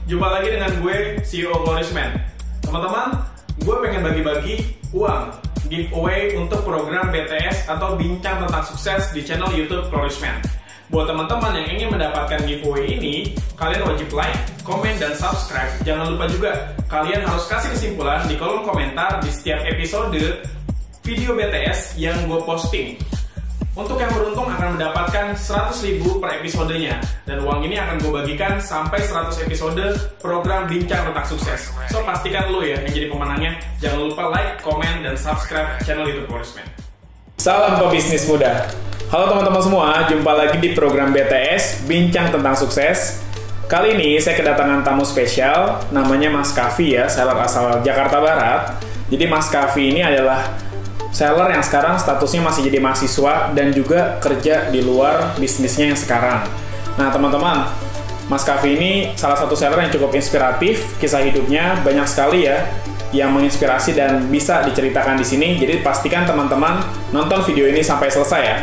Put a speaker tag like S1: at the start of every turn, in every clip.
S1: Jumpa lagi dengan gue, CEO Flourishman. Teman-teman, gue pengen bagi-bagi uang giveaway untuk program BTS atau Bincang Tentang Sukses di channel YouTube Flourishman. Buat teman-teman yang ingin mendapatkan giveaway ini, kalian wajib like, komen, dan subscribe. Jangan lupa juga, kalian harus kasih kesimpulan di kolom komentar di setiap episode video BTS yang gue posting. Untuk yang beruntung akan mendapatkan 100.000 per episodenya. Dan uang ini akan gue bagikan sampai 100 episode program Bincang Tentang Sukses. So pastikan lo ya yang jadi pemenangnya. Jangan lupa like, komen, dan subscribe channel YouTube Flourishman. Salam pebisnis muda. Halo teman-teman semua, jumpa lagi di program BTS Bincang Tentang Sukses. Kali ini saya kedatangan tamu spesial, namanya Mas Kavi ya, seller asal Jakarta Barat. Jadi Mas Kavi ini adalah seller yang sekarang statusnya masih jadi mahasiswa dan juga kerja di luar bisnisnya yang sekarang. Nah teman-teman, Mas Kavi ini salah satu seller yang cukup inspiratif, kisah hidupnya banyak sekali ya yang menginspirasi dan bisa diceritakan di sini. Jadi pastikan teman-teman nonton video ini sampai selesai ya.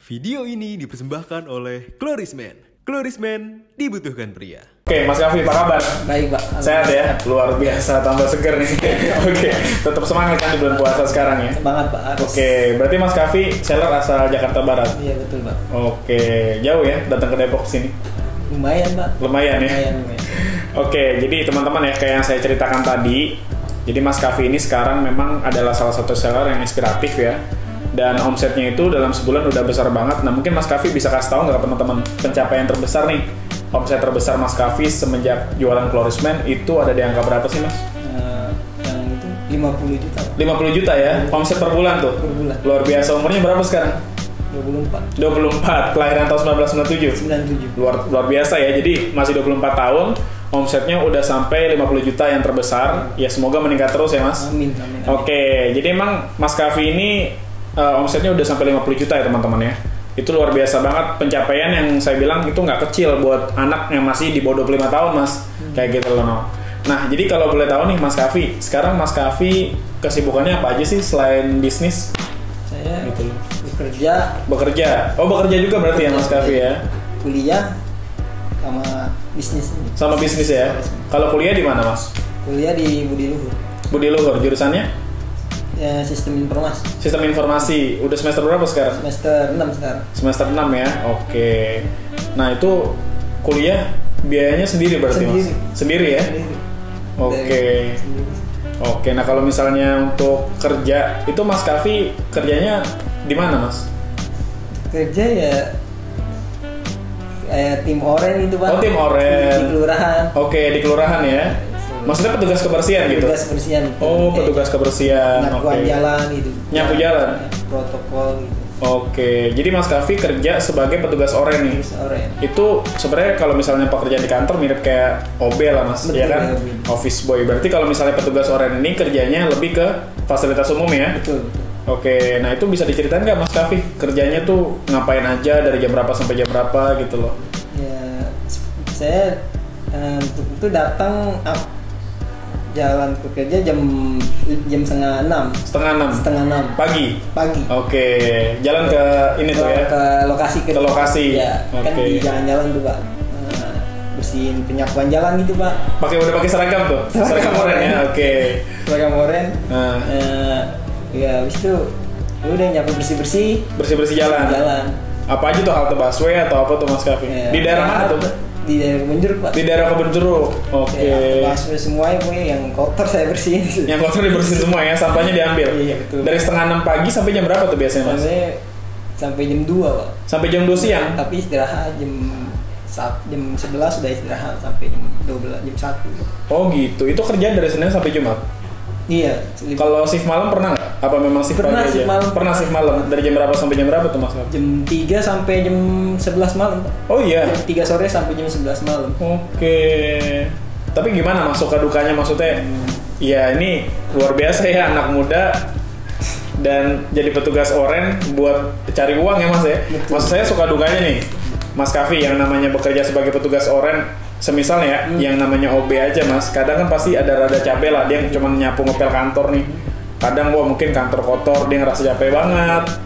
S2: Video ini dipersembahkan oleh Flourishman. Flourishman dibutuhkan pria.
S1: Oke, Mas Kavi, apa kabar?
S3: Baik, Pak.
S1: Sehat ya? Luar biasa, tambah seger nih. Oke, tetap semangat kan di bulan puasa sekarang ya?
S3: Semangat, Pak. Harus.
S1: Oke, berarti Mas Kavi seller asal Jakarta Barat?
S3: Iya, betul, Pak.
S1: Oke, jauh ya datang ke Depok sini?
S3: Lumayan, Pak.
S1: Lumayan ya?
S3: Lumayan.
S1: Oke, jadi teman-teman ya, kayak yang saya ceritakan tadi, jadi Mas Kavi ini sekarang memang adalah salah satu seller yang inspiratif ya. Dan omsetnya itu dalam sebulan udah besar banget. Nah mungkin Mas Kavi bisa kasih tahu nggak ke teman-teman pencapaian terbesar nih, omset terbesar Mas Kavi semenjak jualan Flourishman itu ada di angka berapa sih Mas?
S3: Yang itu 50 juta.
S1: 50 juta ya, omset per bulan tuh?
S3: Per bulan.
S1: Luar biasa, umurnya berapa sekarang?
S3: 24.
S1: 24, kelahiran tahun 1997?
S3: 97.
S1: Luar biasa ya, jadi masih 24 tahun, omsetnya udah sampai 50 juta yang terbesar. Ya semoga meningkat terus ya Mas.
S3: Amin.
S1: Oke, jadi emang Mas Kavi ini omsetnya udah sampai 50 juta ya teman-teman ya. Itu luar biasa banget, pencapaian yang saya bilang itu nggak kecil buat anak yang masih di bawah 25 tahun Mas. Kayak gitu loh. Nah jadi kalau boleh tahu nih Mas Kavi, sekarang Mas Kavi kesibukannya apa aja sih selain bisnis?
S3: Saya
S1: gitu loh.
S3: bekerja.
S1: Oh bekerja juga berarti ya Mas Kavi ya?
S3: Kuliah sama bisnis.
S1: Sama bisnis ya? Kalau kuliah di mana Mas?
S3: Kuliah di Budi Luhur.
S1: Budi Luhur, jurusannya?
S3: Ya, sistem informasi.
S1: Sistem informasi. Udah semester berapa sekarang?
S3: Semester 6 sekarang. Semester
S1: 6 ya? Oke. Nah itu kuliah biayanya sendiri berarti Mas? Sendiri ya?
S3: Sendiri.
S1: Oke. Oke, nah kalau misalnya untuk kerja, itu Mas Kavi kerjanya di mana Mas?
S3: Kerja ya kayak tim oren itu Pak.
S1: Oh tim oren.
S3: Di kelurahan.
S1: Oke, di kelurahan ya? Maksudnya petugas kebersihan gitu?
S3: Petugas kebersihan.
S1: Oh, petugas kebersihan.
S3: Nyapuan jalan gitu.
S1: Nyapu jalan?
S3: Protokol gitu.
S1: Oke, jadi Mas Kavi kerja sebagai petugas oren nih?
S3: Petugas oren.
S1: Itu sebenarnya kalau misalnya pekerjaan di kantor mirip kayak OB lah Mas,
S3: betul,
S1: ya kan?
S3: ya,
S1: Office boy. Berarti kalau misalnya petugas oren ini kerjanya lebih ke fasilitas umum ya?
S3: Betul.
S1: Oke, nah itu bisa diceritain nggak Mas Kavi? Kerjanya tuh ngapain aja, dari jam berapa sampai jam berapa gitu loh?
S3: Ya, saya untuk itu datang jalan ke kerja jam 5:30. Setengah enam.
S1: Pagi. Oke, jalan ke ini tuh ya?
S3: Ke lokasi.
S1: Ke lokasi.
S3: Ya, kan di jalan-jalan tuh Pak. Bersihin penyapuan jalan gitu Pak.
S1: Udah pakai seragam tuh? Seragam oren ya? Oke.
S3: Seragam oren. Ya, habis itu udah nyapu bersih-bersih jalan.
S1: Apa aja tuh, halte busway atau apa tuh Mas Kavi? Di daerah mana tuh?
S3: Di daerah Kebun Jeruk Pak.
S1: Di daerah Kebun Jeruk. Oke.
S3: Busway semuanya pokoknya yang kotor saya bersihin.
S1: Yang kotor dibersihin semua ya, sampahnya diambil.
S3: Iya betul.
S1: Dari 5:30 pagi sampai jam berapa tuh biasanya Mas?
S3: Sampai jam 2 Pak.
S1: Sampai jam 2 siang?
S3: Tapi istirahat jam 11 sudah istirahat sampai jam 12, jam 1.
S1: Oh gitu, itu kerjaan dari Senin sampai Jumat?
S3: Iya.
S1: Kalau shift malam pernah nggak? Apa memang shift pagi aja? Pernah shift malam. Dari jam berapa sampai jam berapa tuh Mas?
S3: Jam 3 sampai jam 11 malam.
S1: Oh iya?
S3: Jam 3 sore sampai jam 11 malam.
S1: Oke. Tapi gimana Mas, suka dukanya maksudnya? Ya ini luar biasa ya, anak muda dan jadi petugas oren buat cari uang ya Mas ya?
S3: Betul.
S1: Maksud saya suka dukanya nih Mas Kavi yang namanya bekerja sebagai petugas oren semisal ya, yang namanya OB aja mas, kadang kan pasti ada rada capek lah, dia cuma nyapu ngepel kantor nih, Kadang mungkin kantor kotor, dia ngerasa capek banget,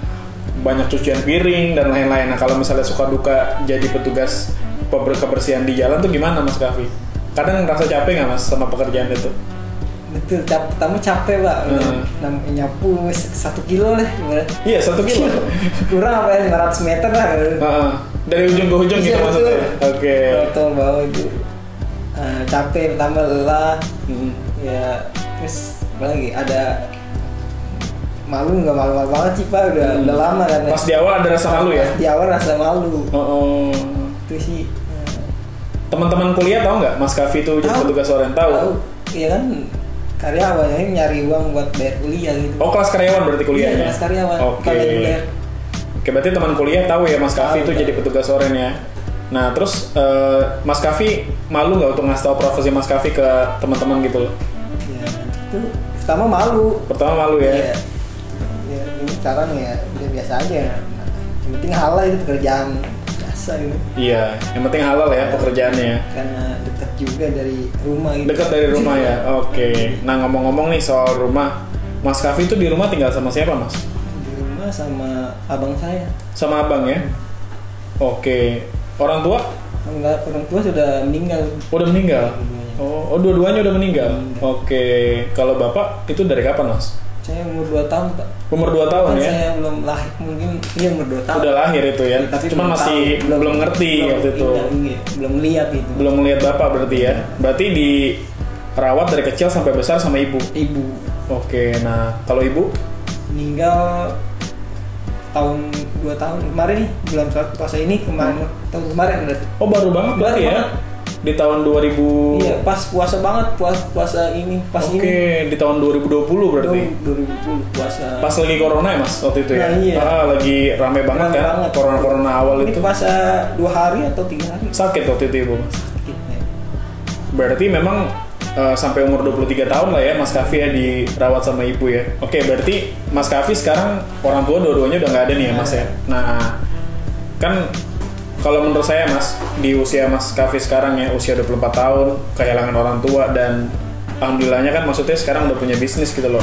S1: banyak cucian piring dan lain-lain. Nah kalau misalnya suka duka jadi petugas kebersihan di jalan tuh gimana Mas Kavi? Kadang ngerasa capek nggak Mas sama pekerjaan itu?
S3: Betul, pertama capek Pak, nyapu 1 kilo lah.
S1: Iya 1 kilo.
S3: Kurang apa ya, 500 meter lah.
S1: Dari ujung ke ujung gitu maksudnya? Oke.
S3: Betul bawah itu. Capek, pertama lelah. Ya, terus apa lagi, ada nggak malu banget sih Pak, udah lama kan.
S1: Pas di awal ada rasa malu ya?
S3: Pas di awal rasa malu. Itu sih.
S1: Teman-teman kuliah tahu nggak Mas Kavi itu jadi petugas harian? Tahu? Iya
S3: kan, karyawannya nyari uang buat bayar kuliah gitu.
S1: Oh kelas karyawan berarti kuliahnya?
S3: Iya kelas karyawan.
S1: Oke, berarti teman kuliah tahu ya Mas Kavi itu jadi petugas harian ya. Nah terus Mas Kavi malu nggak untuk ngasih tahu profesi Mas Kavi ke teman-teman gitu loh?
S3: Ya itu pertama malu. Ya ini sekarang ya udah biasa aja. Yang penting halal itu pekerjaan biasa gitu. Iya,
S1: yang penting halal ya pekerjaannya.
S3: Karena dekat juga dari rumah gitu.
S1: Dekat dari rumah ya. Oke. Nah ngomong-ngomong nih soal rumah, Mas Kavi itu di rumah tinggal sama siapa Mas?
S3: Di rumah sama abang saya.
S1: Sama abang ya? Oke. Orang tua?
S3: Enggak, orang tua sudah meninggal.
S1: Udah meninggal? Oh dua-duanya udah meninggal? Oke. Kalau bapak itu dari kapan Mas?
S3: Saya umur 2 tahun Pak.
S1: Umur 2 tahun ya?
S3: Saya belum lahir, mungkin iya umur 2 tahun.
S1: Udah lahir itu ya?
S3: Tapi
S1: cuman masih belum ngerti waktu itu?
S3: Belum lihat itu.
S1: Belum melihat bapak berarti ya? Berarti dirawat dari kecil sampai besar sama ibu?
S3: Ibu.
S1: Oke, nah kalau ibu?
S3: Meninggal tahun 2 tahun kemarin nih, bulan puasa ini tahun kemarin berarti.
S1: Oh baru banget berarti ya? Di tahun 2000.
S3: Iya, pas puasa banget, puasa ini pas ini.
S1: Oke, di tahun 2020 berarti.
S3: 2020 puasa.
S1: Pas lagi corona ya Mas waktu itu ya?
S3: Nah, iya.
S1: Lagi rame banget kan corona awal
S3: ini
S1: itu.
S3: Ini puasa 2 hari atau 3 hari.
S1: Sakit waktu itu Ibu Mas.
S3: Sakit ya.
S1: Berarti memang sampai umur 23 tahun lah ya Mas Kavi ya dirawat sama ibu ya. Oke, berarti Mas Kavi sekarang orang tua dua-duanya udah nggak ada nih ya Mas ya. Nah, kan kalau menurut saya Mas, di usia Mas Kavi sekarang ya, usia 24 tahun, kehilangan orang tua dan alhamdulillahnya kan maksudnya sekarang udah punya bisnis gitu loh.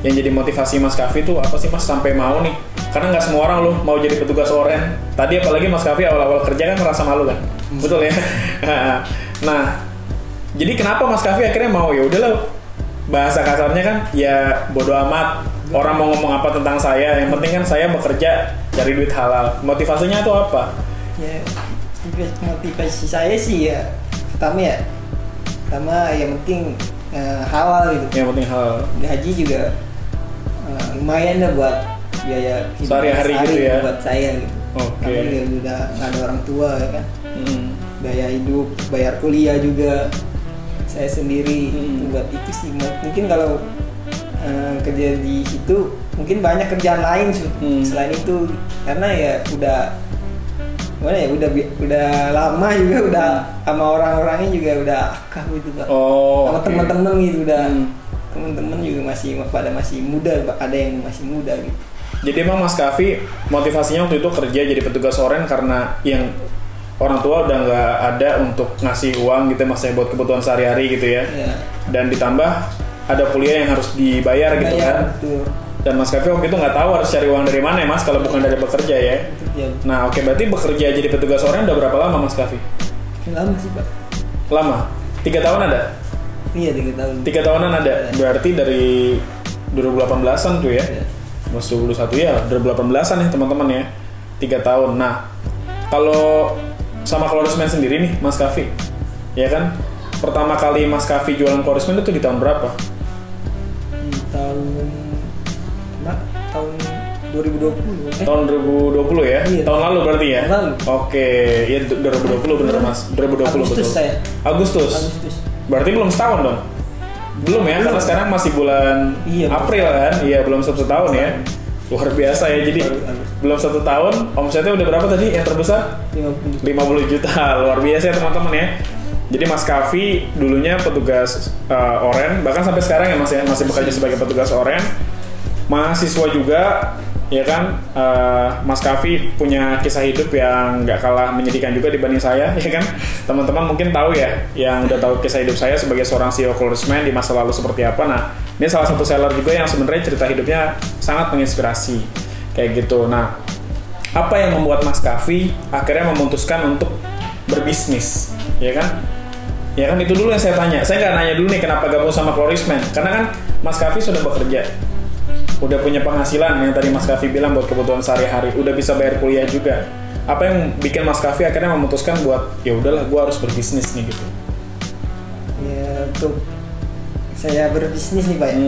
S1: Yang jadi motivasi Mas Kavi tuh apa sih Mas sampai mau nih? Karena nggak semua orang loh mau jadi petugas oren. Tadi apalagi Mas Kavi awal-awal kerja kan ngerasa malu kan? Betul ya? Nah, jadi kenapa Mas Kavi akhirnya mau? Ya udahlah, bahasa kasarnya kan ya bodo amat. Orang mau ngomong apa tentang saya, yang penting kan saya bekerja cari duit halal. Motivasinya tuh apa?
S3: Ya, motivasi saya sih ya pertama yang penting halal gitu.
S1: Yang penting halal.
S3: Gaji juga lumayan lah buat biaya
S1: sehari-hari gitu ya
S3: buat saya gitu.
S1: Oke.
S3: Karena udah nggak ada orang tua ya kan. Biaya hidup, bayar kuliah juga saya sendiri. Buat itu sih mungkin kalau kerja di situ mungkin banyak kerjaan lain selain itu, karena ya udah lama juga, udah sama orang-orangnya juga udah akal gitu Pak. Sama teman-teman gitu udah. Teman-teman juga masih muda, ada yang masih muda gitu.
S1: Jadi emang Mas Kavi motivasinya waktu itu kerja jadi petugas oren karena yang orang tua udah nggak ada untuk ngasih uang gitu Mas ya buat kebutuhan sehari-hari gitu ya. Dan ditambah ada kuliah yang harus dibayar gitu kan.
S3: Betul.
S1: Dan Mas Kavi waktu itu nggak tahu harus cari uang dari mana ya Mas kalau bukan dari bekerja ya. Nah oke, berarti bekerja jadi petugas oren udah berapa lama Mas Kavi?
S3: Lama sih Pak.
S1: Lama? 3 tahun ada?
S3: Iya 3 tahun.
S1: 3 tahunan ada? Berarti dari 2018an tuh ya? Mas 21 ya, 2018an ya teman-teman ya. 3 tahun. Nah kalau sama Klorismen sendiri nih Mas Kavi, ya kan? Pertama kali Mas Kavi jualan Klorismen itu di tahun berapa?
S3: Di tahun 2020.
S1: Tahun 2020 ya?
S3: Iya,
S1: tahun lalu berarti ya?
S3: Tahun lalu.
S1: Oke, ya 2020 bener Mas. 2020
S3: Agustus
S1: betul.
S3: Saya.
S1: Agustus. Berarti belum setahun dong? Belum ya, karena sekarang masih bulan April kan? Iya, belum 1 tahun ya. Luar biasa ya, jadi belum 1 tahun, omsetnya udah berapa tadi yang terbesar? 50 juta, luar biasa ya teman-teman ya. Jadi Mas Kavi dulunya petugas oren, bahkan sampai sekarang ya Mas ya, masih bekerja sebagai petugas oren. Mahasiswa juga, ya kan? Mas Kavi punya kisah hidup yang nggak kalah menyedihkan juga dibanding saya, ya kan? Teman-teman mungkin tahu ya, yang udah tahu kisah hidup saya sebagai seorang CEO Klorismen di masa lalu seperti apa. Nah, Dia salah satu seller juga yang sebenarnya cerita hidupnya sangat menginspirasi kayak gitu. Nah, apa yang membuat Mas Kaffi akhirnya memutuskan untuk berbisnis, ya kan? Ya kan itu dulu yang saya tanya. Saya nggak nanya dulu nih kenapa gabung sama Clorisman, karena kan Mas Kaffi sudah bekerja, udah punya penghasilan yang tadi Mas Kaffi bilang buat kebutuhan sehari-hari, udah bisa bayar kuliah juga. Apa yang bikin Mas Kaffi akhirnya memutuskan buat ya udahlah gue harus berbisnis nih gitu?
S3: Ya untuk saya berbisnis nih Pak ya.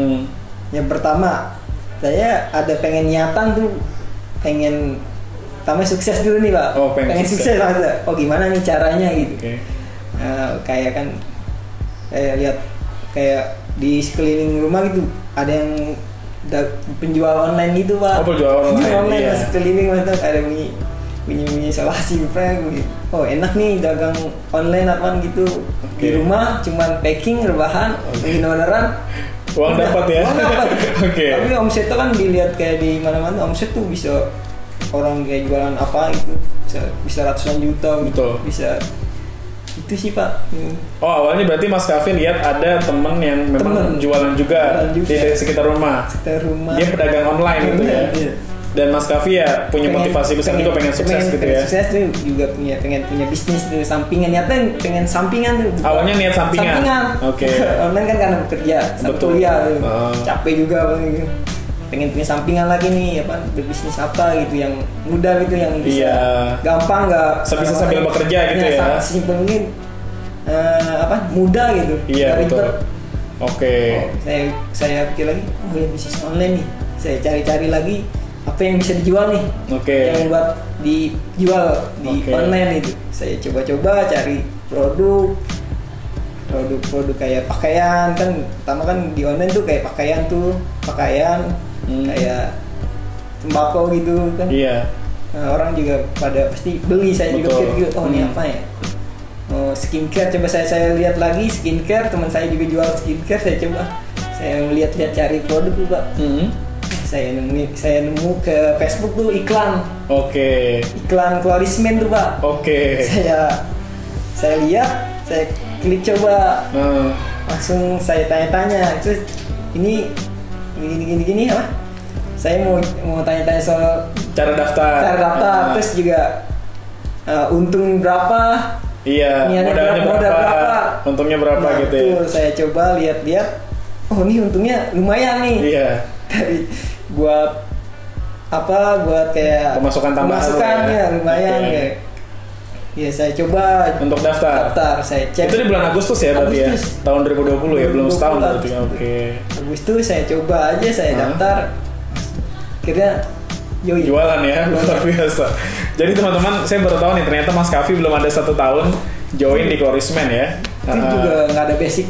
S3: Yang pertama saya ada pengen niatan tuh, pengen pertama sukses dulu nih Pak.
S1: Oh, pengen sukses
S3: Pak. Oh gimana nih caranya gitu.
S1: Okay.
S3: Kayak kan saya lihat kayak di sekeliling rumah gitu ada yang penjual online gitu Pak.
S1: Oh, penjual online iya.
S3: Sekeliling ada bunyi isolasi gitu. Oh enak nih dagang online apaan gitu. Di rumah cuman packing rebahan, bikin orderan,
S1: uang dapat ya.
S3: Uang dapat.
S1: Okay.
S3: Tapi omset tuh kan dilihat kayak di mana-mana, omset tuh bisa orang kayak jualan apa gitu bisa ratusan juta gitu.
S1: Betul.
S3: Bisa itu sih Pak.
S1: Oh awalnya berarti Mas Kaffi lihat ada temen yang memang jualan juga di sekitar rumah. Dia pedagang online gitu ya. Iya. Dan Mas Kaffi ya punya motivasi besar juga pengen sukses gitu ya.
S3: Sukses tuh juga pengen punya bisnis tuh sampingan, niatnya pengen sampingan tuh.
S1: Awalnya niat sampingan.
S3: Oke. Online kan karena bekerja, satu kuliah tuh. Capek juga gitu. Pengen punya sampingan lagi nih apa berbisnis apa gitu yang mudah gitu yang bisa gampang nggak
S1: bisa sambil bekerja gitu ya
S3: simpel mungkin mudah gitu
S1: iya betul oke.
S3: Saya pikir lagi ya bisnis online nih, saya cari-cari lagi apa yang bisa dijual nih yang buat dijual di online itu. Saya coba-coba cari produk kayak pakaian kan, pertama kan di online tuh kayak pakaian kayak tembakau gitu kan.
S1: Iya.
S3: Nah, orang juga pada pasti beli. Saya juga pikir oh ini apa ya? Oh, skincare, coba saya lihat lagi skincare, teman saya juga jual skincare, saya lihat-lihat cari produk tuh Pak. Saya nemu ke Facebook tuh iklan. Iklan Clorisman tuh Pak. Saya lihat, saya klik coba. Langsung saya tanya-tanya, terus ini gini apa? Saya mau tanya-tanya soal cara daftar, terus juga untung berapa?
S1: Iya, modalnya berapa? Untungnya berapa gitu ya?
S3: Saya coba lihat-lihat. Oh, ini untungnya lumayan nih.
S1: Iya.
S3: Dari buat kayak
S1: pemasukan tambahan
S3: ya lumayan kayak. Ya saya coba
S1: untuk daftar.
S3: Saya cek.
S1: Itu di bulan Agustus ya berarti ya? Tahun 2020 ya, belum setahun berarti.
S3: Agustus saya coba aja, saya daftar. Akhirnya
S1: jualan ya, luar biasa. Jadi teman-teman, saya baru tahu nih ternyata Mas Kaffi belum ada 1 tahun join di Clorisman ya.
S3: Itu juga nggak ada basic.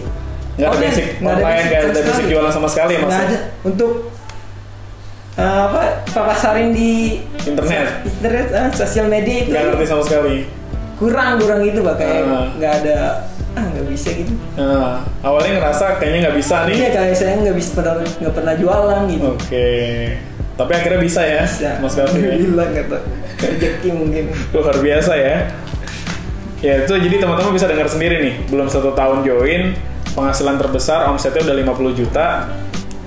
S1: Nggak ada basic jualan sama sekali ya Mas.
S3: Nggak ada. Untuk pasarin di internet, sosial media itu
S1: nggak ngerti sama sekali.
S3: Kurang gitu Pak, kayak nggak ada nggak bisa gitu.
S1: Awalnya ngerasa kayaknya nggak bisa nih.
S3: Iya, kayak saya nggak pernah jualan gitu.
S1: Tapi akhirnya bisa ya, Mas Kaffi.
S3: Gila nggak tahu, rezeki mungkin.
S1: Luar biasa ya. Ya itu jadi teman-teman bisa dengar sendiri nih, belum 1 tahun join, penghasilan terbesar, omsetnya udah 50 juta.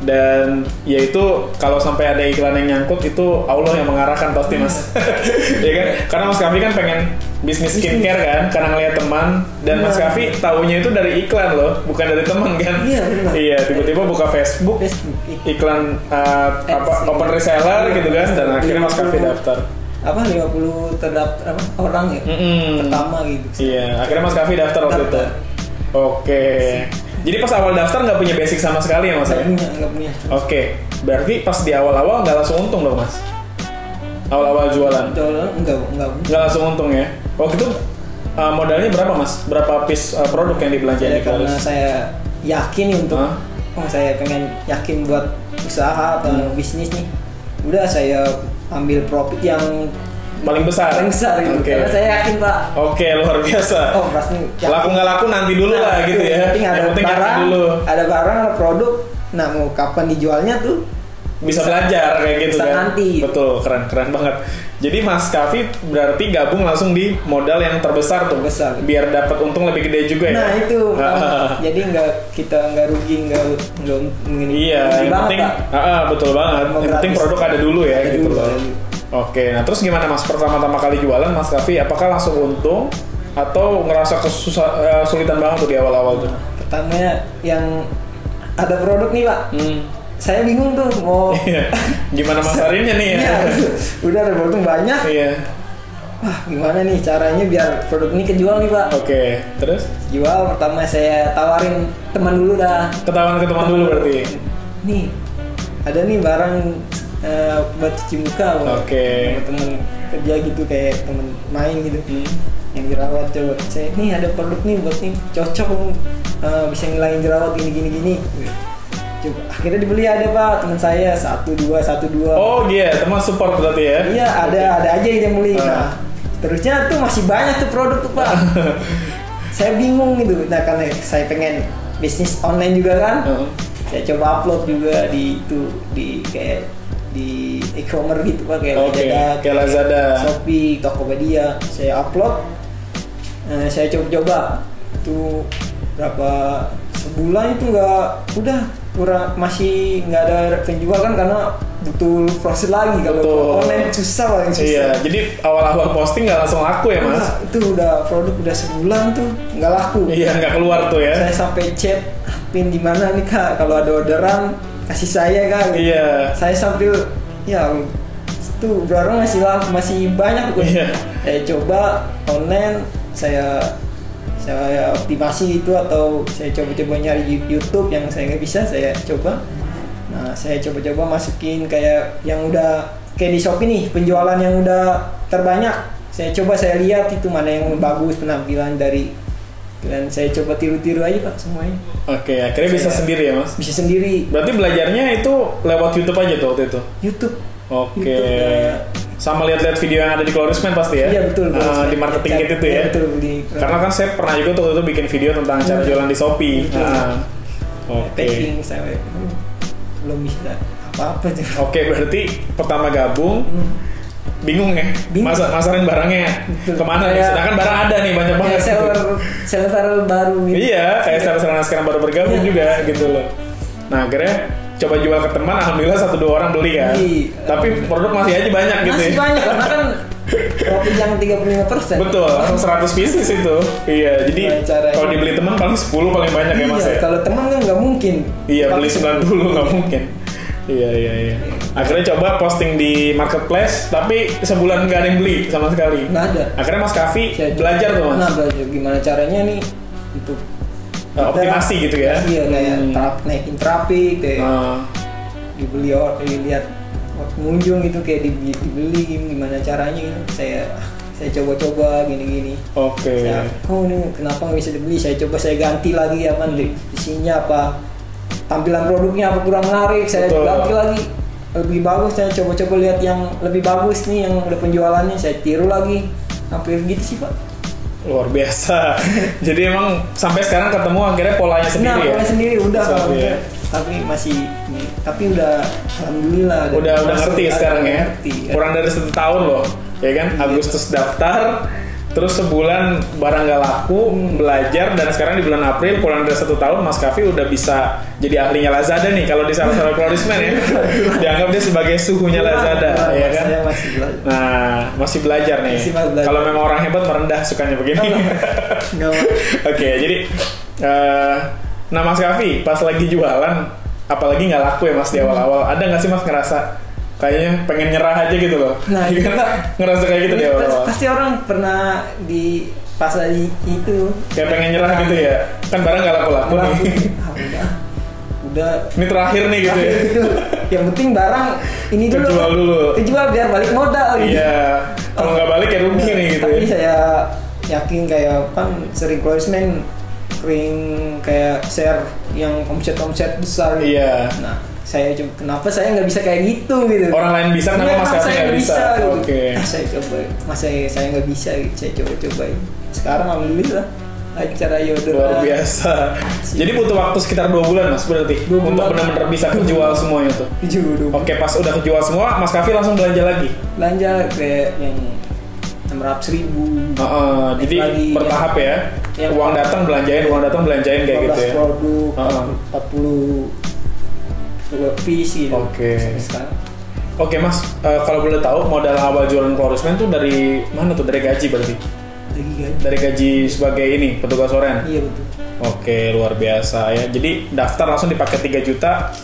S1: Dan ya itu kalau sampai ada iklan yang nyangkut itu Allah yang mengarahkan pasti Mas. Ya kan? Karena Mas Kaffi kan pengen bisnis skincare kan, karena ngeliat teman. Dan Mas Kaffi taunya itu dari iklan loh, bukan dari teman kan. Iya, tiba-tiba buka Facebook iklan open reseller gitu kan, dan akhirnya Mas Kaffi daftar.
S3: 50 terdaftar orang ya pertama gitu.
S1: Iya, akhirnya Mas Kaffi daftar waktu itu. Jadi pas awal daftar nggak punya basic sama sekali ya Mas?
S3: Nggak punya.
S1: Berarti pas di awal-awal nggak langsung untung dong Mas? Awal-awal jualan? Nggak langsung untung ya? Waktu itu modalnya berapa Mas? Berapa piece produk yang dibelanjain di Cloris?
S3: Karena saya yakin untuk saya pengen yakin buat usaha atau bisnis nih, udah saya ambil profit yang
S1: paling besar
S3: gitu. Karena saya yakin Pak.
S1: Luar biasa.
S3: Pasti
S1: laku nggak laku nanti dulu lah gitu ya.
S3: Yang penting ada barang, ada produk. Nah mau kapan dijualnya tuh
S1: bisa belajar kayak gitu
S3: bisa
S1: kan.
S3: nanti.
S1: Betul, keren banget. Jadi Mas Kavi berarti gabung langsung di modal yang terbesar tuh.
S3: Terbesar.
S1: Biar dapat untung lebih gede juga ya.
S3: Nah itu jadi kita nggak rugi nggak
S1: Iya, yang penting betul banget. Yang penting produk ada dulu ya
S3: ada
S1: gitu
S3: dulu,
S1: loh. Oke, nah terus gimana Mas pertama-tama kali jualan Mas Kavi? Apakah langsung untung atau ngerasa kesulitan banget tuh di awal-awal tuh?
S3: Pertamanya yang ada produk nih Pak. Saya bingung tuh mau
S1: gimana masarinnya nih ya.
S3: Iya, udah ada produk banyak.
S1: Iya.
S3: Wah, gimana nih caranya biar produk ini kejual nih Pak?
S1: Oke, terus?
S3: Jual pertama saya tawarin teman dulu dah.
S1: Ketahuan ke teman dulu berarti.
S3: Nih, ada nih barang buat cuci muka.
S1: Oke.
S3: Temen kerja gitu kayak temen main gitu. Yang jerawat coba. Saya nih ada produk nih buat nih cocok bisa ngilangin jerawat gini. Coba akhirnya dibeli ada Pak teman saya 1 2.
S1: Oh iya, teman support berarti ya?
S3: Iya ada aja yang beli. Nah terusnya tuh masih banyak tuh produk tuh Pak. Saya bingung gitu. Nah karena saya pengen bisnis online juga kan. Saya coba upload juga di kayak di e-commerce gitu Pak kayak
S1: Lazada,
S3: Shopee, Tokopedia. Saya upload. Saya coba tuh berapa sebulan itu masih nggak ada penjual kan karena butuh proses lagi kalau online susah paling susah.
S1: Iya, jadi awal-awal posting nggak langsung laku ya Mas?
S3: Itu produk udah sebulan tuh nggak laku.
S1: Iya, nggak keluar tuh ya.
S3: Saya sampai chat pin di mana nih Kak kalau ada orderan kasih saya Kak.
S1: Iya.
S3: Saya sambil itu barang masih banyak tuh.
S1: Iya.
S3: Saya coba online saya optimasi itu atau saya coba nyari YouTube yang saya nggak bisa saya coba. Nah saya coba masukin kayak yang udah kayak di Shopee nih penjualan yang udah terbanyak. Saya lihat itu mana yang bagus penampilan dan saya coba tiru aja Pak semuanya.
S1: Oke, akhirnya bisa sendiri ya Mas?
S3: Bisa sendiri.
S1: Berarti belajarnya itu lewat YouTube aja tuh waktu itu?
S3: YouTube.
S1: Oke. Sama lihat-lihat video yang ada di Clorisman pasti ya?
S3: Iya betul.
S1: Di marketing gitu ya?
S3: Iya betul.
S1: Karena kan saya pernah juga waktu itu bikin video tentang cara jualan di Shopee. Oke.
S3: Packing saya belum bisa apa-apa tuh.
S1: Oke, berarti pertama gabung bingung ya? Masarin barangnya kemana nih? Sedangkan barang ada nih banyak banget.
S3: Seller baru gitu.
S1: Iya, kayak seller sekarang baru bergabung juga gitu loh. Nah akhirnya coba jual ke teman, alhamdulillah 1-2 orang beli kan. Tapi produk masih aja banyak gitu ya.
S3: Masih banyak karena kan profit yang 35%.
S1: Betul, langsung 100 pieces itu. Iya, jadi kalau dibeli teman paling 10 paling banyak ya Mas ya.
S3: Kalau teman kan nggak mungkin.
S1: Iya, beli 90 nggak mungkin. Iya. Akhirnya coba posting di marketplace, tapi sebulan nggak ada yang beli sama sekali.
S3: Nggak ada.
S1: Akhirnya Mas Kavi belajar tuh Mas.
S3: Nah, belajar gimana caranya nih untuk
S1: optimasi gitu ya.
S3: Iya, kayak naikin traffic, kayak dilihat pengunjung itu kayak dibeli gimana caranya gitu. Saya coba-coba gini.
S1: Oke.
S3: Ini kenapa nggak bisa dibeli? Saya ganti lagi apa isinya apa, tampilan produknya apa kurang menarik. Saya ganti lagi lebih bagus. Saya coba-coba lihat yang lebih bagus nih yang udah penjualannya. Saya tiru lagi. Hampir gitu sih Pak.
S1: Luar biasa. Jadi emang sampai sekarang ketemu akhirnya polanya sendiri ya?
S3: Polanya sendiri udah kalau ya. Tapi udah alhamdulillah
S1: udah ngerti sekarang ya. Kurang dari 1 tahun loh, ya kan? Agustus daftar, terus sebulan barang gak laku, belajar, dan sekarang di bulan April kurang dari 1 tahun Mas Kavi udah bisa jadi ahlinya Lazada nih kalau di salah Clorisman ya. Dianggap dia sebagai suhunya Lazada, ya kan?
S3: Saya masih belajar.
S1: Nah, masih belajar nih. Kalau memang orang hebat merendah sukanya begini. Oke, jadi nah Mas Kavi pas lagi jualan, apalagi nggak laku ya Mas di awal-awal, ada nggak sih Mas ngerasa kayaknya pengen nyerah aja gitu loh? Nah, ngerasa kayak gitu di awal-awal.
S3: Pasti orang pernah di pas lagi itu
S1: kayak pengen nyerah gitu ya, kan barang nggak laku-laku nih.
S3: Udah
S1: ini terakhir nih gitu ya.
S3: Yang penting barang ini kejual biar balik modal gitu.
S1: Iya, kalau nggak balik ya rugi nih gitu.
S3: Tapi saya yakin kayak kan sering Clorisman kayak share yang omset besar gitu.
S1: Iya.
S3: Nah kenapa saya nggak bisa kayak gitu gitu.
S1: Orang lain bisa, kenapa Mas Kavi nggak bisa?
S3: Gitu.
S1: Oke.
S3: Saya coba, saya nggak bisa gitu. Saya coba-cobain. Sekarang alhamdulillah acara yodel.
S1: Luar biasa. Jadi butuh waktu sekitar 2 bulan Mas berarti
S3: 2 bulan.
S1: untuk benar-benar bisa kejual semuanya tuh. Oke, pas udah kejual semua, Mas Kavi langsung belanja lagi.
S3: Belanja kayak yang 600.000.
S1: Jadi
S3: lagi,
S1: bertahap ya.
S3: yang
S1: Uang datang belanjain kayak gitu ya.
S3: 15 produk, 40 piece gitu.
S1: Oke.
S3: Sampai sekarang.
S1: Oke Mas, kalau boleh tahu modal awal jualan Chlorismen tuh dari mana tuh? Dari gaji berarti? Dari gaji sebagai ini petugas oren.
S3: Iya betul.
S1: Oke, luar biasa ya. Jadi daftar langsung dipakai 3 juta.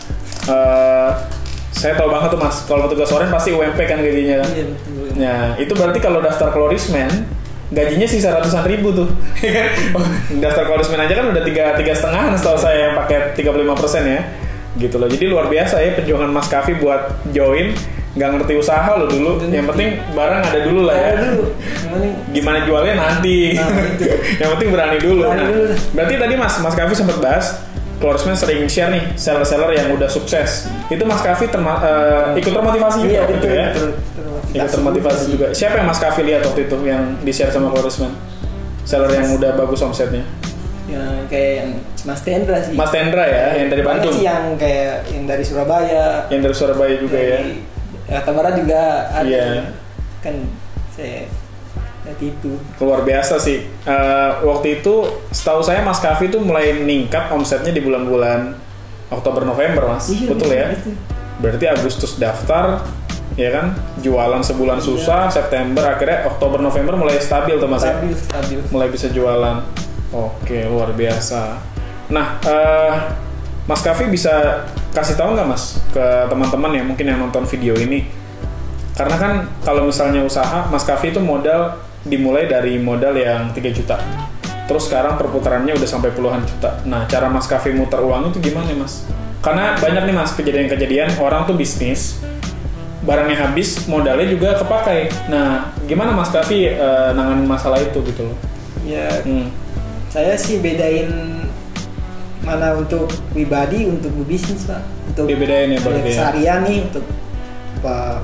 S1: Saya tahu banget tuh Mas, kalau petugas oren pasti UMP kan gajinya kan.
S3: Iya betul.
S1: Ya, itu berarti kalau daftar Chlorismen gajinya sisa ratusan ribu tuh. Daftar Chlorismen aja kan udah 3,5 setahu saya yang pakai 35% ya. Gitu loh. Jadi luar biasa ya perjuangan Mas Kavi buat join. Nggak ngerti usaha lo dulu. Yang penting barang ada dulu lah ya. Gimana jualnya nanti. Yang penting berani dulu. Berarti tadi Mas Kavi sempat bahas Chlorismen sering share nih seller-seller yang udah sukses. Itu Mas Kavi ikut termotivasi juga gitu ya. Ikut termotivasi juga. Siapa yang Mas Kavi lihat waktu itu yang di-share sama Chlorismen? Seller yang udah bagus omsetnya.
S3: Yang kayak yang Mas Tendra sih.
S1: Mas Tendra ya, yang dari Bandung.
S3: Sih yang kayak yang dari Surabaya.
S1: Yang dari Surabaya juga ya.
S3: Jakarta Barat juga ada.
S1: Iya.
S3: Kan saya lihat itu.
S1: Luar biasa sih. Waktu itu setahu saya Mas Kavi tuh mulai meningkat omsetnya di bulan-bulan Oktober November Mas.
S3: Iya,
S1: betul ya?
S3: Itu.
S1: Berarti Agustus daftar, ya kan? Jualan sebulan susah, September akhirnya Oktober November mulai stabil tuh Mas.
S3: Stabil.
S1: Mulai bisa jualan. Oke, luar biasa. Nah, Mas Kavi bisa kasih tahu nggak Mas ke teman-teman ya mungkin yang nonton video ini? Karena kan kalau misalnya usaha, Mas Kavi itu modal dimulai dari modal yang 3 juta. Terus sekarang perputarannya udah sampai puluhan juta. Nah, cara Mas Kavi muter uang itu gimana Mas? Karena banyak nih Mas kejadian-kejadian orang tuh bisnis, barangnya habis, modalnya juga kepakai. Nah, gimana Mas Kavi nanganin masalah itu gitu loh?
S3: Ya, saya sih bedain mana untuk pribadi, untuk bisnis Pak. Untuk
S1: dibedain ya berarti ya?
S3: Seharian nih untuk apa,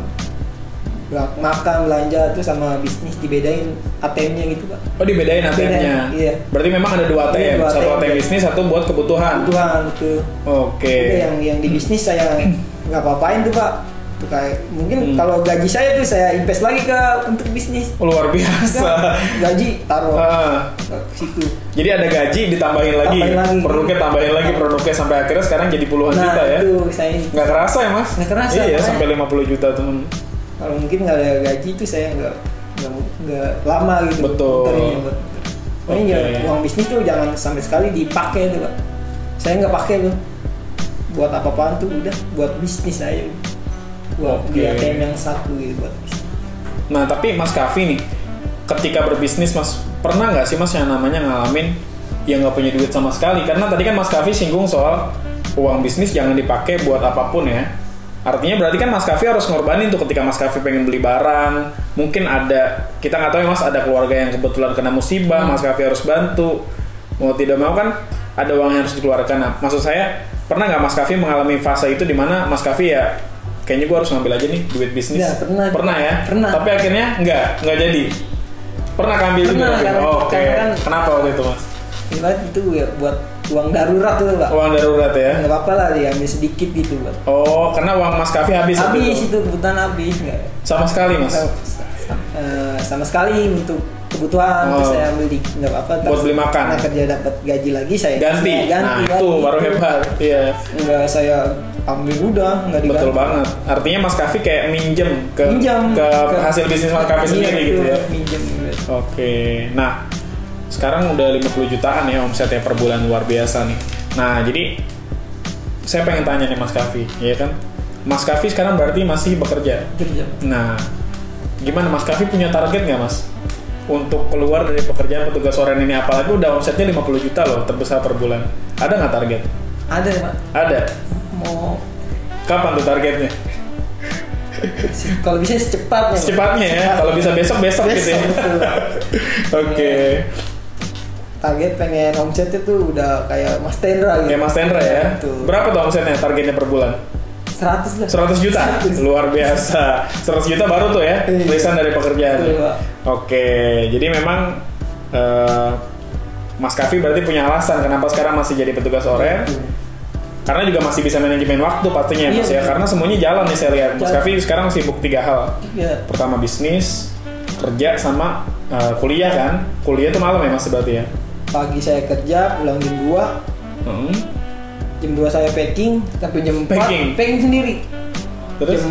S3: makan, belanja tuh sama bisnis dibedain ATM-nya gitu Pak.
S1: Oh dibedain ATM-nya?
S3: Iya.
S1: Berarti memang ada 2 ATM?
S3: Iya, 2
S1: satu ATM
S3: ATM
S1: bisnis, satu buat kebutuhan?
S3: Kebutuhan, betul.
S1: Oke.
S3: Yang di bisnis saya nggak apa-apain tuh Pak. Kayak mungkin kalau gaji saya tuh saya invest lagi untuk bisnis.
S1: Luar biasa.
S3: Gaji taruh ke situ.
S1: Jadi ada gaji ditambahin lagi. Produknya tambahin lagi produknya sampai akhirnya sekarang jadi puluhan juta ya.
S3: Itu saya
S1: nggak kerasa ya Mas?
S3: Nggak kerasa.
S1: Iya sampai 50 juta tuh.
S3: Kalau mungkin nggak ada gaji tuh saya nggak lama gitu.
S1: Betul.
S3: Pokoknya uang bisnis tuh jangan sampai sekali dipakai tuh Pak. Saya nggak pakai tuh. Buat apa-apaan tuh udah buat bisnis aja. Di ATM yang satu gitu buat bisnis.
S1: Nah tapi Mas Kavi nih, ketika berbisnis Mas pernah nggak sih Mas yang namanya ngalamin yang nggak punya duit sama sekali? Karena tadi kan Mas Kavi singgung soal uang bisnis jangan dipakai buat apapun ya. Artinya berarti kan Mas Kavi harus ngorbanin tuh ketika Mas Kavi pengen beli barang. Mungkin ada, kita nggak tahu ya Mas, ada keluarga yang kebetulan kena musibah, Mas Kavi harus bantu. Mau tidak mau kan ada uang yang harus dikeluarkan. Nah, maksud saya pernah nggak Mas Kavi mengalami fase itu di mana Mas Kavi ya kayaknya gue harus ngambil aja nih duit bisnis.
S3: Ya, pernah
S1: ya?
S3: Pernah.
S1: Tapi akhirnya nggak jadi. Pernah ambil juga? Oke. Kenapa waktu itu Mas?
S3: Itu ya buat uang darurat tuh Pak.
S1: Uang darurat ya?
S3: Nggak apa-apa lah diambil sedikit gitu Pak.
S1: Oh, karena uang Mas Kavi habis
S3: itu kebutuhan habis. Nggak.
S1: Sama sekali Mas?
S3: Sama sekali untuk kebutuhan terus saya ambil nggak apa-apa.
S1: Buat beli makan?
S3: Karena kerja dapat gaji lagi saya
S1: ganti. Nah itu baru hebat. Iya.
S3: Nggak saya ambil udah nggak diganti.
S1: Betul banget. Artinya Mas Kavi kayak minjem ke hasil bisnis Mas Kavi sendiri gitu ya.
S3: Minjem.
S1: Oke. Nah sekarang udah 50 jutaan ya omsetnya per bulan, luar biasa nih. Nah jadi saya pengen tanya nih Mas Kavi, ya kan? Mas Kavi sekarang berarti masih bekerja. Nah gimana Mas Kavi punya target nggak Mas untuk keluar dari pekerjaan petugas oren ini, apalagi udah omsetnya 50 juta loh, terbesar per bulan? Ada nggak target?
S3: Ada Pak. Ada. Mau
S1: kapan tuh targetnya?
S3: Kalau bisa secepatnya.
S1: Secepatnya ya. Kalau bisa besok gitu ya. Oke.
S3: Target pengen omsetnya tuh udah kayak Mas Tendra gitu.
S1: Kayak Mas Tendra ya. Tuh. Berapa tuh omsetnya targetnya per bulan?
S3: 100 lah.
S1: 100 juta? 100. Luar biasa. 100 juta baru tuh ya tulisan dari pekerjaan. Oke. Jadi memang Mas Kavi berarti punya alasan kenapa sekarang masih jadi petugas oren. Karena juga masih bisa manajemen waktu pastinya Mas ya. Karena semuanya jalan nih saya lihat. Mas Kavi sekarang sibuk 3 hal. Pertama bisnis, kerja sama kuliah kan. Kuliah tuh malam ya Mas berarti ya.
S3: Pagi saya kerja, pulang jam 2. Jam 2 saya packing, sampai jam 4 packing sendiri.
S1: Terus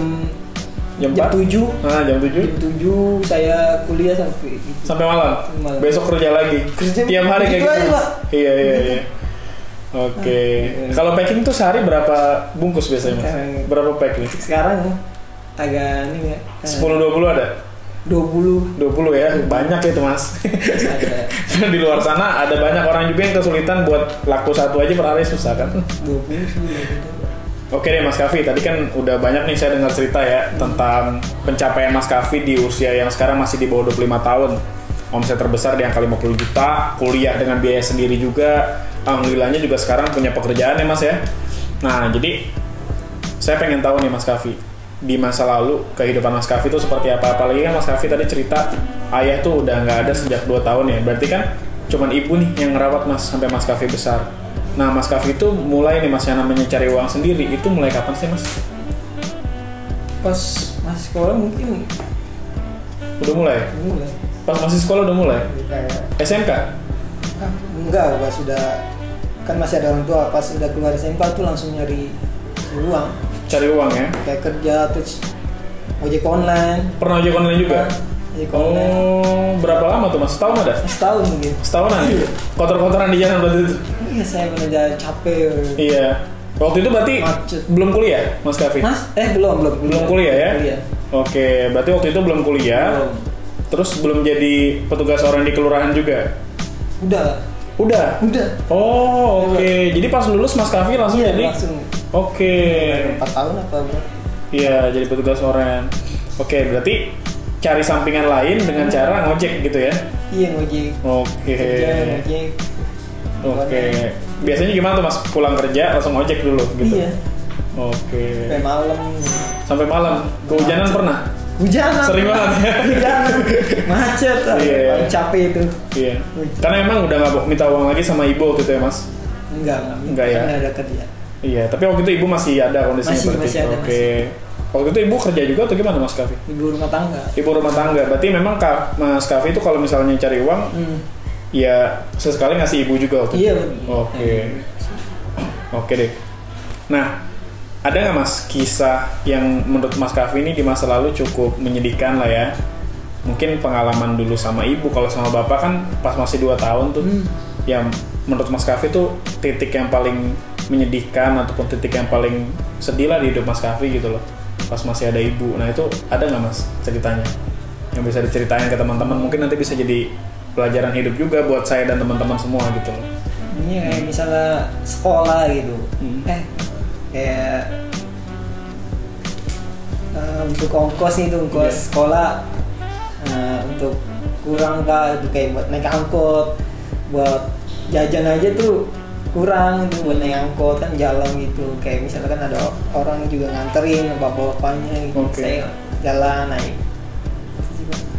S1: jam
S3: 7.
S1: Jam 7.
S3: Jam 7 saya kuliah sampai gitu.
S1: Sampai malam. Besok kerja lagi. Tiap hari kayak gitu. Iya. Oke. Kalau packing tuh sehari berapa bungkus biasanya Mas? Berapa pack nih?
S3: Sekarang agak ini ya.
S1: 10-20 ada?
S3: 20
S1: ya, banyak itu Mas. Di luar sana ada banyak orang juga yang kesulitan buat laku satu aja per hari susah kan.
S3: 20
S1: Oke deh Mas Kavi, tadi kan udah banyak nih saya dengar cerita ya tentang pencapaian Mas Kavi di usia yang sekarang masih di bawah 25 tahun. Omset terbesar di angka 50 juta, kuliah dengan biaya sendiri juga. Alhamdulillahnya juga sekarang punya pekerjaan ya Mas ya. Nah jadi saya pengen tahu nih Mas Kavi, di masa lalu kehidupan Mas Kavi itu seperti apa? Apalagi kan Mas Kavi tadi cerita ayah tuh udah nggak ada sejak 2 tahun ya. Berarti kan cuman ibu nih yang ngerawat Mas sampai Mas Kavi besar. Nah Mas Kavi itu mulai nih Mas yang namanya cari uang sendiri itu mulai kapan sih Mas?
S3: Pas masih sekolah mungkin.
S1: Udah mulai? Pas masih sekolah udah mulai? SMK?
S3: Enggak, pas sudah kan masih ada orang tua. Pas udah keluar SMK tuh langsung nyari uang.
S1: Cari uang ya?
S3: Kayak kerja terus ojek online.
S1: Pernah ojek online juga?
S3: Ojek online.
S1: Berapa lama tuh Mas? Setahun ada?
S3: Setahun mungkin.
S1: Setahunan? Kotor-kotoran di jalan berarti itu?
S3: Iya, saya benar capek.
S1: Iya. Waktu itu berarti
S3: macet.
S1: Belum kuliah Mas Kavi?
S3: Belum
S1: kuliah ya?
S3: Kuliah.
S1: Oke, berarti waktu itu belum kuliah.
S3: Belum.
S1: Terus belum jadi petugas oren di kelurahan juga? Udah? Oh, oke. Jadi pas lulus Mas Kavi langsung jadi?
S3: Langsung.
S1: Oke.
S3: 4 tahun apa bro?
S1: Iya, jadi petugas oren. Oke, berarti cari sampingan lain dengan cara ngojek gitu ya?
S3: Iya, ngojek.
S1: Oke.
S3: Kerja, ngojek.
S1: Oke. Biasanya gimana tuh Mas? Pulang kerja langsung ngojek dulu gitu?
S3: Iya.
S1: Oke.
S3: Sampai malam.
S1: Kehujanan pernah?
S3: Hujanan.
S1: Sering banget ya?
S3: Hujanan. Macet.
S1: Iya.
S3: Capek itu.
S1: Iya. Karena emang udah nggak minta uang lagi sama ibu waktu itu ya Mas? Enggak ya?
S3: Karena ada kerja.
S1: Iya, tapi waktu itu ibu masih ada kondisinya
S3: Masih ada.
S1: Oke. Waktu itu ibu kerja juga atau gimana Mas Kavi?
S3: Ibu rumah tangga.
S1: Ibu rumah tangga. Berarti memang Mas Kavi itu kalau misalnya cari uang, ya sesekali ngasih ibu juga waktu itu?
S3: Iya.
S1: Oke. Oke deh. Nah, ada nggak Mas kisah yang menurut Mas Kavi ini di masa lalu cukup menyedihkan lah ya? Mungkin pengalaman dulu sama ibu, kalau sama bapak kan pas masih 2 tahun tuh. Yang menurut Mas Kavi tuh titik yang paling menyedihkan ataupun titik yang paling sedih lah di hidup Mas Kavi gitu loh. Pas masih ada ibu. Nah itu ada nggak Mas ceritanya? Yang bisa diceritain ke teman-teman, mungkin nanti bisa jadi pelajaran hidup juga buat saya dan teman-teman semua gitu loh.
S3: Ini kayak misalnya sekolah gitu. Kayak untuk ongkos sekolah untuk kurang Kak, itu kayak buat naik angkot, buat jajan aja tuh kurang tuh buat naik angkot kan jalan gitu. Kayak misalkan ada orang juga nganterin bapak-bapaknya gitu. Saya jalan naik.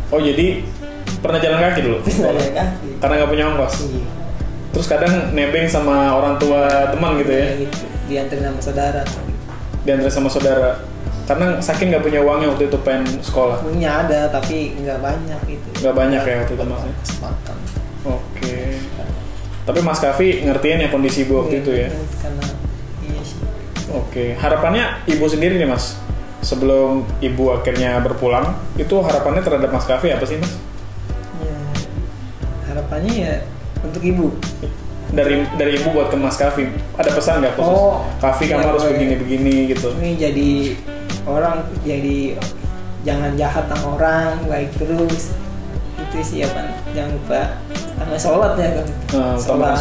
S1: Oh jadi pernah jalan kaki dulu?
S3: Jalan kaki.
S1: Karena nggak punya ongkos?
S3: Iya.
S1: Terus kadang nebeng sama orang tua teman gitu ya?
S3: Gitu. Dianterin sama saudara.
S1: Dianterin sama saudara. Karena saking nggak punya uangnya waktu itu pengen sekolah?
S3: Punya ada tapi nggak banyak gitu.
S1: Nggak banyak ya waktu itu Mas?
S3: Kesempatan.
S1: Oke. Tapi Mas Kavi ngertiin ya kondisi ibu waktu itu ya?
S3: Karena iya sih.
S1: Oke. Harapannya ibu sendiri nih Mas? Sebelum ibu akhirnya berpulang, itu harapannya terhadap Mas Kavi apa sih Mas?
S3: Ya, harapannya ya untuk ibu.
S1: Dari ibu buat ke Mas Kavi, ada pesan nggak khusus? Kavi kamu harus begini-begini gitu.
S3: Ini jadi orang, jadi jangan jahat sama orang, baik terus. Itu sih apa? Jangan lupa sama sholat ya kan.
S1: Sholat.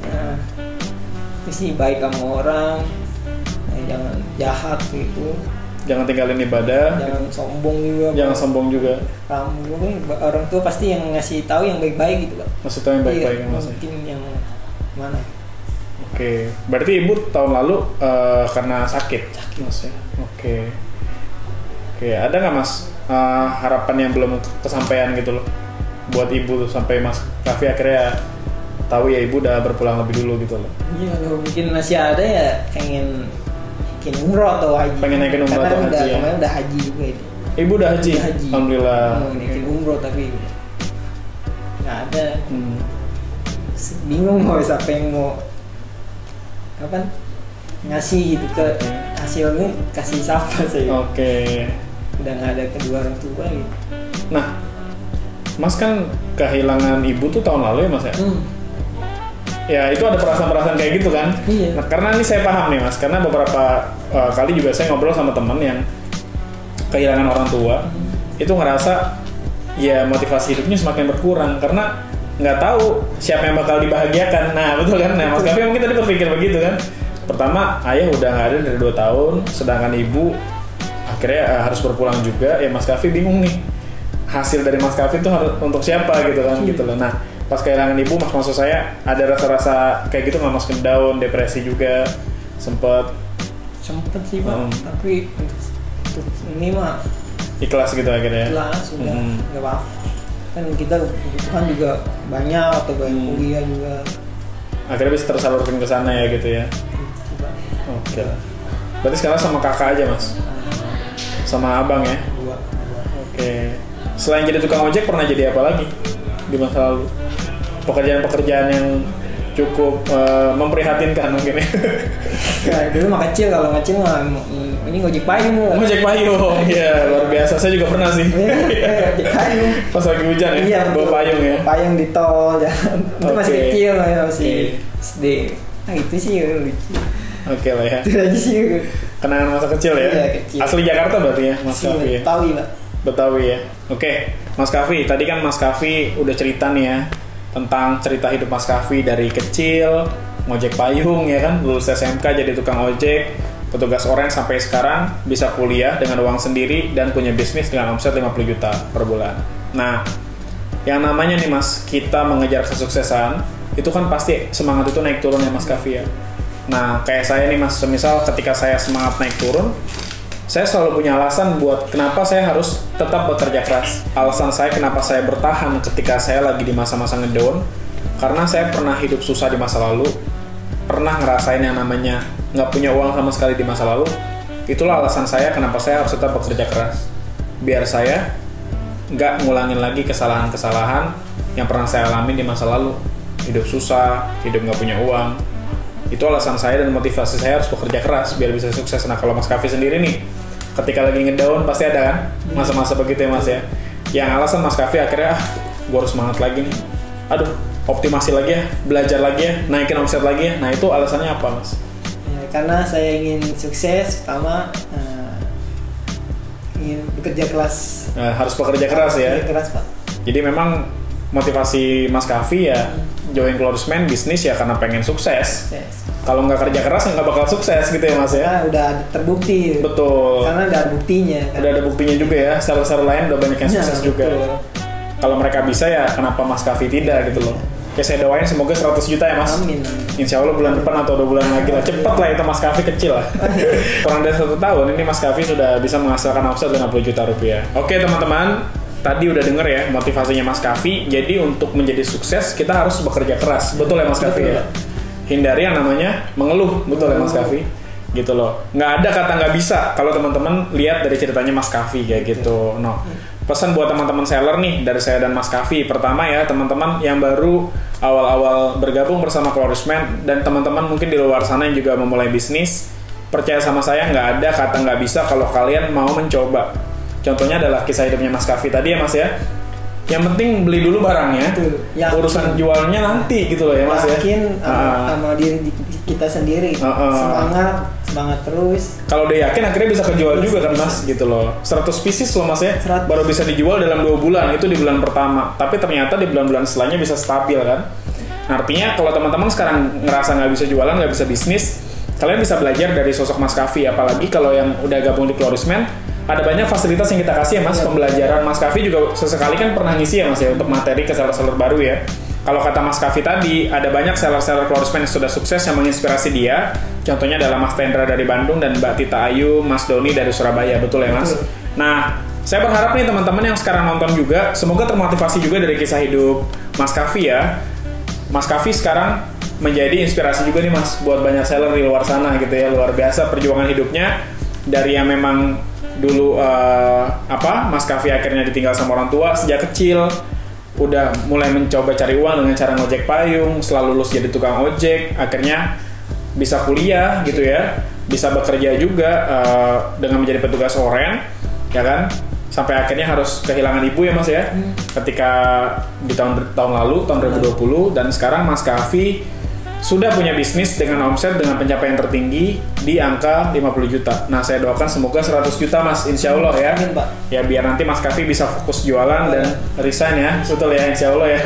S3: Nah, itu sih baik sama orang. Jangan jahat gitu.
S1: Jangan tinggalin ibadah.
S3: Jangan sombong juga.
S1: Jangan sombong juga.
S3: Kamu orang tua pasti yang ngasih tahu yang baik-baik gitu, Pak.
S1: Maksud tahu yang baik-baik
S3: iya, mungkin yang mana?
S1: Oke. Berarti ibu tahun lalu karena sakit. Mas ya. Oke. Ada nggak Mas harapan yang belum kesampaian gitu loh? buat ibu tuh sampai Mas Kaffi akhirnya tahu ya ibu udah berpulang lebih dulu gitu loh?
S3: Iya, kalau mungkin masih ada ya pengen umroh atau haji.
S1: Pengen naikin umroh atau haji ya?
S3: Kemarin udah haji juga ini.
S1: Ibu udah haji? Alhamdulillah.
S3: Mau naikin umroh tapi nggak ada. Bingung mau siapa yang mau apa ngasih gitu ke hasilnya, kasih siapa sih?
S1: Oke.
S3: Udah nggak ada kedua orang tua gitu.
S1: Nah, Mas kan kehilangan ibu tuh tahun lalu ya Mas ya? Ya itu ada perasaan-perasaan kayak gitu kan?
S3: Iya.
S1: Nah, karena ini saya paham nih Mas, karena beberapa kali juga saya ngobrol sama teman yang kehilangan orang tua, itu ngerasa ya motivasi hidupnya semakin berkurang karena nggak tahu siapa yang bakal dibahagiakan. Nah betul kan? Nah Mas Kaffi mungkin tadi berpikir begitu kan? Pertama ayah udah nggak ada dari 2 tahun, sedangkan ibu akhirnya harus berpulang juga. Ya Mas Kaffi bingung nih, hasil dari Mas Kaffi itu harus untuk siapa gitu kan? Gitu loh. Nah pas kehilangan ibu, maksud saya ada rasa-rasa kayak gitu nggak, Mas, down, depresi juga sempet
S3: sih Pak, tapi untuk ini mah
S1: ikhlas gitu akhirnya.
S3: Ikhlas sudah nggak apa-apa, kan kita kebutuhan juga banyak atau banyak kuliah juga, akhirnya
S1: bisa tersalurkan ke sana ya gitu ya. Oke. Berarti sekarang sama kakak aja Mas? Sama abang ya?
S3: Dua.
S1: Oke. Selain jadi tukang ojek pernah jadi apa lagi di masa lalu? Pekerjaan-pekerjaan yang cukup memprihatinkan mungkin ya?
S3: Ya dulu mah kecil, kalau kecil mah ini ngojek payung.
S1: Ngojek payung, iya luar biasa. Saya juga pernah sih.
S3: Ngojek payung.
S1: Pas lagi hujan ya?
S3: Iya,
S1: bawa payung ya?
S3: Payung di tol, jalan. Itu masih kecil, masih SD. Nah itu sih lucu.
S1: Oke lah ya.
S3: Itu aja sih.
S1: Kenangan masa kecil ya?
S3: Iya, kecil.
S1: Asli Jakarta berarti ya Mas Kaffi ya?
S3: Betawi Pak.
S1: Betawi ya. Oke, Mas Kaffi, tadi kan Mas Kaffi udah cerita nih ya tentang cerita hidup Mas Kaffi dari kecil, ngojek payung ya kan, lulus SMK jadi tukang ojek, petugas orange sampai sekarang bisa kuliah dengan uang sendiri dan punya bisnis dengan omset 50 juta per bulan. Nah, yang namanya nih Mas, kita mengejar kesuksesan, itu kan pasti semangat itu naik turun ya Mas Kaffi ya. Nah, kayak saya nih Mas, semisal ketika saya semangat naik turun, saya selalu punya alasan buat kenapa saya harus tetap bekerja keras. Alasan saya kenapa saya bertahan ketika saya lagi di masa-masa ngedown, karena saya pernah hidup susah di masa lalu, pernah ngerasain yang namanya nggak punya uang sama sekali di masa lalu. Itulah alasan saya kenapa saya harus tetap bekerja keras. Biar saya nggak ngulangin lagi kesalahan-kesalahan yang pernah saya alami di masa lalu. Hidup susah, hidup nggak punya uang. Itu alasan saya dan motivasi saya harus bekerja keras biar bisa sukses. Nah kalau Mas Kaffi sendiri nih, ketika lagi ngedown pasti ada kan masa-masa begitu ya Mas ya. Yang alasan Mas Kaffi akhirnya gue harus semangat lagi nih. Aduh, optimasi lagi ya, belajar lagi ya, naikin omset lagi ya. Nah itu alasannya apa Mas?
S3: Ya, karena saya ingin sukses, pertama ingin bekerja keras.
S1: Harus bekerja keras ya.
S3: Bekerja keras Pak.
S1: Jadi memang motivasi Mas Kaffi ya join Clorisman bisnis ya karena pengen sukses. Kalau nggak kerja keras nggak bakal sukses gitu ya Mas ya.
S3: Nah, udah terbukti.
S1: Betul.
S3: Karena ada buktinya. Kan?
S1: Udah ada buktinya juga ya. Seller-seller lain udah banyak yang sukses juga. Kalau mereka bisa ya kenapa Mas Kaffi tidak gitu loh. Kayak saya doain semoga 100 juta ya Mas.
S3: Amin.
S1: Insya Allah bulan depan atau 2 bulan lagi lah. Cepet lah itu Mas Kaffi kecil lah. Kurang dari 1 tahun ini Mas Kaffi sudah bisa menghasilkan omset 50 juta rupiah. Oke teman-teman. Tadi udah denger ya motivasinya Mas Kaffi. Jadi untuk menjadi sukses kita harus bekerja keras. Betul ya Mas Kaffi ya? Hindari yang namanya mengeluh. Betul ya Mas Kaffi? Gitu loh. Nggak ada kata nggak bisa kalau teman-teman lihat dari ceritanya Mas Kaffi kayak gitu. No. Pesan buat teman-teman seller nih dari saya dan Mas Kaffi. Pertama ya teman-teman yang baru awal-awal bergabung bersama Clorisman dan teman-teman mungkin di luar sana yang juga memulai bisnis, percaya sama saya nggak ada kata nggak bisa kalau kalian mau mencoba. Contohnya adalah kisah hidupnya Mas Kaffi tadi ya Mas ya. Yang penting beli dulu barangnya, urusan jualnya nanti gitu loh ya Mas ya.
S3: Yakin sama diri kita sendiri, semangat terus.
S1: Kalau udah yakin akhirnya bisa kejual juga kan Mas gitu loh. 100 pieces loh Mas ya, baru bisa dijual dalam 2 bulan, itu di bulan pertama. Tapi ternyata di bulan-bulan setelahnya bisa stabil kan. Nah, artinya kalau teman-teman sekarang ngerasa nggak bisa jualan, nggak bisa bisnis, kalian bisa belajar dari sosok Mas Kaffi. Apalagi kalau yang udah gabung di Clorisman, ada banyak fasilitas yang kita kasih ya Mas, pembelajaran. Mas Kaffi juga sesekali kan pernah ngisi ya Mas ya untuk materi ke seller-seller baru ya. Kalau kata Mas Kaffi tadi, ada banyak seller-seller Clorisman yang sudah sukses yang menginspirasi dia. Contohnya adalah Mas Tendra dari Bandung dan Mbak Tita Ayu, Mas Doni dari Surabaya. Betul ya Mas? Nah, Saya berharap nih teman-teman yang sekarang nonton juga, semoga termotivasi juga dari kisah hidup Mas Kaffi ya. Mas Kaffi sekarang menjadi inspirasi juga nih Mas buat banyak seller di luar sana gitu ya. Luar biasa perjuangan hidupnya dari yang memang dulu Mas Kaffi akhirnya ditinggal sama orang tua sejak kecil, udah mulai mencoba cari uang dengan cara ngojek payung, setelah lulus jadi tukang ojek, akhirnya bisa kuliah gitu ya, bisa bekerja juga dengan menjadi petugas oren, ya kan, sampai akhirnya harus kehilangan ibu ya Mas ya, ketika di tahun lalu, tahun 2020, dan sekarang Mas Kaffi sudah punya bisnis dengan omset dengan pencapaian tertinggi di angka 50 juta. Nah, saya doakan semoga 100 juta Mas, insya Allah ya.
S3: Amin, Pak.
S1: Ya biar nanti Mas Kaffi bisa fokus jualan dan resign ya, betul ya, insya Allah ya.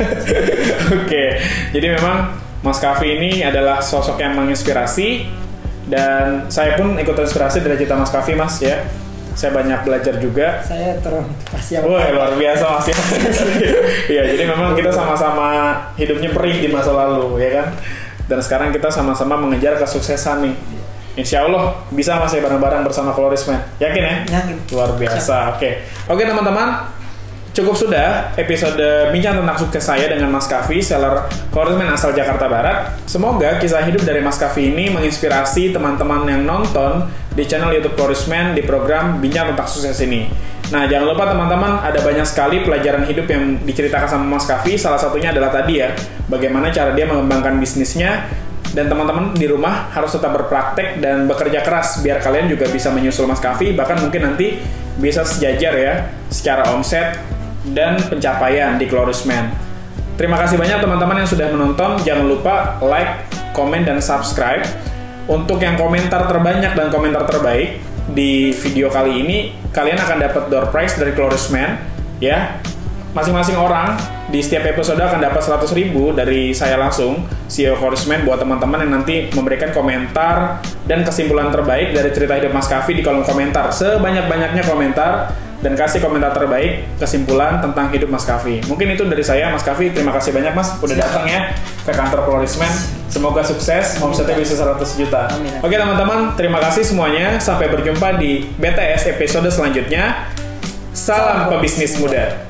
S1: Oke, jadi memang Mas Kaffi ini adalah sosok yang menginspirasi, dan saya pun ikut terinspirasi dari cerita Mas Kaffi Mas ya. Saya banyak belajar juga.
S3: Saya termotivasi.
S1: Wah, luar biasa Mas ya. Iya, jadi memang kita sama-sama hidupnya perih di masa lalu ya kan. Dan sekarang kita sama-sama mengejar kesuksesan nih. Insya Allah bisa Mas ya bareng-bareng bersama Florisman. Yakin ya?
S3: Yakin.
S1: Luar biasa. Oke teman-teman. Cukup sudah episode bincang tentang sukses saya dengan Mas Kaffi, seller Florisman asal Jakarta Barat. Semoga kisah hidup dari Mas Kaffi ini menginspirasi teman-teman yang nonton di channel YouTube Florisman di program Bincang Tentang Sukses ini. Nah, jangan lupa teman-teman, ada banyak sekali pelajaran hidup yang diceritakan sama Mas Kaffi. Salah satunya adalah tadi ya, bagaimana cara dia mengembangkan bisnisnya. Dan teman-teman di rumah harus tetap berpraktek dan bekerja keras biar kalian juga bisa menyusul Mas Kaffi, bahkan mungkin nanti bisa sejajar ya secara omset dan pencapaian di Florisman. Terima kasih banyak teman-teman yang sudah menonton. Jangan lupa like, komen, dan subscribe. Untuk yang komentar terbanyak dan komentar terbaik di video kali ini, kalian akan dapat door prize dari Florisman ya. Masing-masing orang di setiap episode akan dapat 100.000 dari saya langsung, CEO Florisman, buat teman-teman yang nanti memberikan komentar dan kesimpulan terbaik dari cerita hidup Mas Kaffi di kolom komentar. Sebanyak-banyaknya komentar dan kasih komentar terbaik kesimpulan tentang hidup Mas Kaffi. Mungkin itu dari saya Mas Kaffi. Terima kasih banyak Mas udah datang ya ke kantor Florisman. Semoga sukses, omsetnya bisa 100 juta.
S3: Amin.
S1: Oke teman-teman, terima kasih semuanya. Sampai berjumpa di BTS episode selanjutnya. Salam pebisnis muda.